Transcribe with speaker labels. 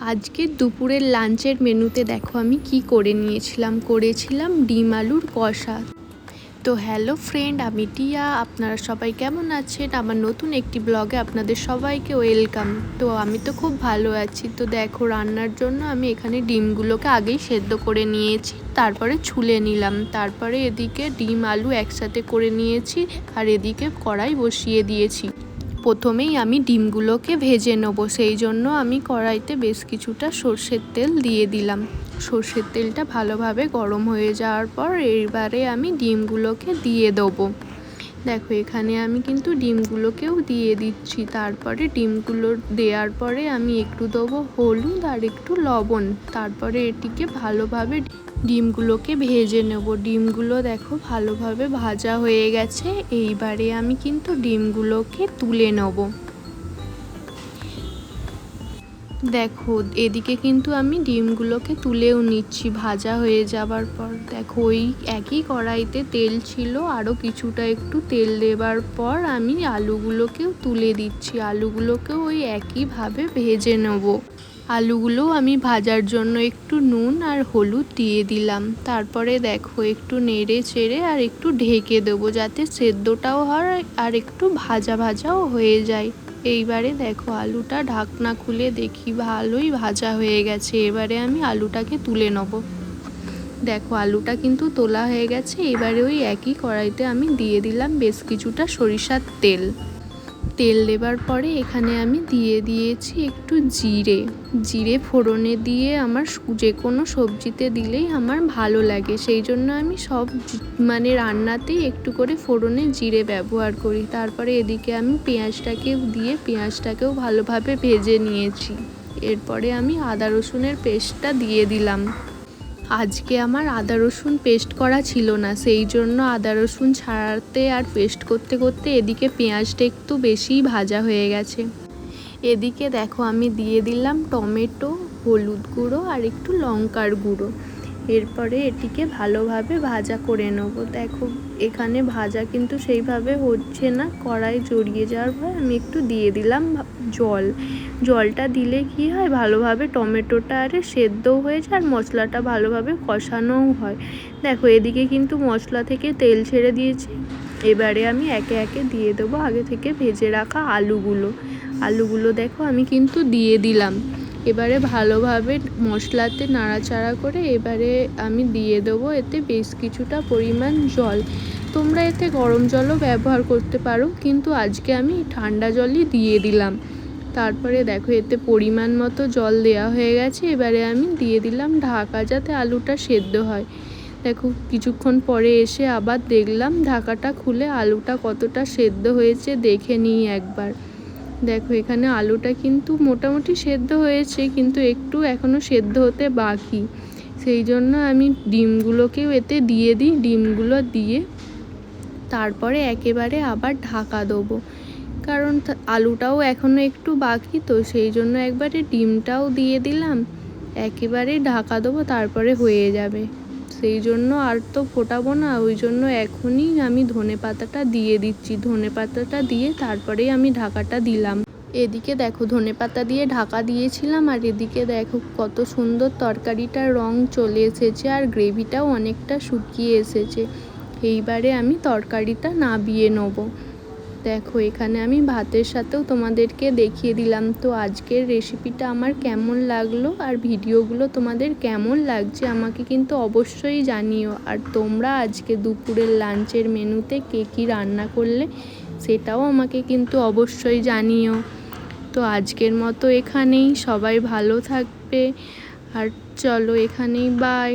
Speaker 1: আজকে দুপুরের লাঞ্চের মেনুতে দেখো আমি কি করে নিয়েছিলাম। করেছিলাম ডিম আলুর কষা। তো হ্যালো ফ্রেন্ড, আমি টিয়া। আপনারা সবাই কেমন আছেন? আমার নতুন একটি ব্লগে আপনাদের সবাইকে ওয়েলকাম। তো আমি তো খুব ভালো আছি। তো দেখো, রান্নার জন্য আমি এখানে ডিমগুলোকে আগেই সেদ্ধ করে নিয়েছি, তারপরে ছুলে নিলাম। তারপরে এদিকে ডিম আলু একসাথে করে নিয়েছি আর এদিকে কড়াই বসিয়ে দিয়েছি। প্রথমেই আমি ডিমগুলোকে ভেজে নেবো, সেই জন্য আমি কড়াইতে বেশ কিছুটা সর্ষের তেল দিয়ে দিলাম। সর্ষের তেলটা ভালোভাবে গরম হয়ে যাওয়ার পর এবারে আমি ডিমগুলোকে দিয়ে দেবো। দেখো, এখানে আমি কিন্তু ডিমগুলোকেও দিয়ে দিচ্ছি। তারপরে ডিমগুলো দেওয়ার পরে আমি একটু দেবো হলুদ আর একটু লবণ। তারপরে এটিকে ভালোভাবে ডিমগুলোকে ভেজে নেব। ডিমগুলো দেখো ভালোভাবে ভাজা হয়ে গেছে। এইবারে আমি কিন্তু ডিমগুলোকে তুলে নেব। দেখো, এদিকে কিন্তু আমি ডিমগুলোকে তুলেও নিচ্ছি ভাজা হয়ে যাবার পর। দেখো, ওই একই কড়াইতে তেল ছিল, আরও কিছুটা একটু তেল দেবার পর আমি আলুগুলোকেও তুলে দিচ্ছি। আলুগুলোকেও ওই একইভাবে ভেজে নেব। আলুগুলো আমি ভাজার জন্য একটু নুন আর হলুদ দিয়ে দিলাম। তারপরে দেখো একটু নেড়ে চেড়ে আর একটু ঢেকে দেবো, যাতে সেদ্ধটাও হয় আর একটু ভাজা ভাজাও হয়ে যায়। এইবারে দেখো আলুটা ঢাকনা খুলে দেখি ভালোই ভাজা হয়ে গেছে। এবারে আমি আলুটাকে তুলে নেব। দেখো, আলুটা কিন্তু তোলা হয়ে গেছে। এবারে ওই একই কড়াইতে আমি দিয়ে দিলাম বেশ কিছুটা সরিষার তেল। তেল দেবার পরে এখানে আমি দিয়ে দিয়েছি একটু জিরে ফোড়নে দিয়ে আমার যে কোনো সবজিতে দিলেই আমার ভালো লাগে। সেই জন্য আমি সব রান্নাতেই একটু করে ফোড়নে জিরে ব্যবহার করি। তারপরে এদিকে আমি পেঁয়াজটাকেও ভালোভাবে ভেজে নিয়েছি। এরপরে আমি আদা রসুনের পেস্টটা দিয়ে দিলাম। আজকে আমার আদা রসুন পেস্ট করা ছিল না, সেই জন্য আদা রসুন ছাড়াতে আর পেস্ট করতে করতে এদিকে পেঁয়াজটা একটু বেশিই ভাজা হয়ে গেছে। এদিকে দেখো আমি দিয়ে দিলাম টমেটো, হলুদ গুঁড়ো আর একটু লঙ্কার গুঁড়ো। এরপরে এটিকে ভালোভাবে ভাজা করে নেব। দেখো, এখানে ভাজা কিন্তু সেইভাবে হচ্ছে না। কড়াই জড়িয়ে যাওয়ার পর আমি একটু দিয়ে দিলাম জলটা দিলে কি হয়, ভালোভাবে টমেটোটা আরে সেদ্ধও হয়ে যায় আর মশলাটা ভালোভাবে কষানোও হয়। দেখো, এদিকে কিন্তু মশলা থেকে তেল ছেড়ে দিয়েছি। এবারে আমি একে একে দিয়ে দেবো আগে থেকে ভেজে রাখা আলুগুলো দেখো আমি কিন্তু দিয়ে দিলাম। এবারে ভালোভাবে মশলাতে নাড়াচাড়া করে এবারে আমি দিয়ে দেবো এতে বেশ কিছুটা পরিমাণ জল। তোমরা এতে গরম জলও ব্যবহার করতে পারো, কিন্তু আজকে আমি ঠান্ডা জলই দিয়ে দিলাম। তারপরে দেখো এতে পরিমাণ মতো জল দেওয়া হয়ে গেছে। এবারে আমি দিয়ে দিলাম ঢাকা, যাতে আলুটা সেদ্ধ হয়। দেখো, কিছুক্ষণ পরে এসে আবার দেখলাম ঢাকাটা খুলে আলুটা কতটা সেদ্ধ হয়েছে দেখে নিই একবার। দেখো, এখানে আলুটা কিন্তু মোটামুটি সেদ্ধ হয়েছে, কিন্তু একটু এখনও সেদ্ধ হতে বাকি। সেই জন্য আমি ডিমগুলোকেও এতে দিয়ে দিই। ডিমগুলো দিয়ে তারপরে একেবারে আবার ঢাকা দেবো, কারণ আলুটাও এখনও একটু বাকি, তো সেই জন্য একবারে ডিমটাও দিয়ে দিলাম। একেবারে ঢাকা দেবো, তারপরে হয়ে যাবে। সেই জন্য আর তো ফোটাবো না, ওই জন্য এখনই আমি ধনেপাতাটা দিয়ে দিচ্ছি। ধনেপাতাটা দিয়ে তারপরেই আমি ঢাকাটা দিলাম। এদিকে দেখো, ধনেপাতা দিয়ে ঢাকা দিয়েছিলাম আর এদিকে দেখো কত সুন্দর তরকারিটার রং চলে এসেছে আর গ্রেভিটাও অনেকটা শুকিয়ে এসেছে। এইবারে আমি তরকারিটা নামিয়ে নেবো। দেখো, এখানে আমি ভাতের সাথেও তোমাদেরকে দেখিয়ে দিলাম। তো আজকের রেসিপিটা আমার কেমন লাগলো আর ভিডিওগুলো তোমাদের কেমন লাগছে আমাকে কিন্তু অবশ্যই জানিও। আর তোমরা আজকে দুপুরের লাঞ্চের মেনুতে কে কী রান্না করলে সেটাও আমাকে কিন্তু অবশ্যই জানিও। তো আজকের মতো এখানেই, সবাই ভালো থাকবে আর চলো এখানেই বাই।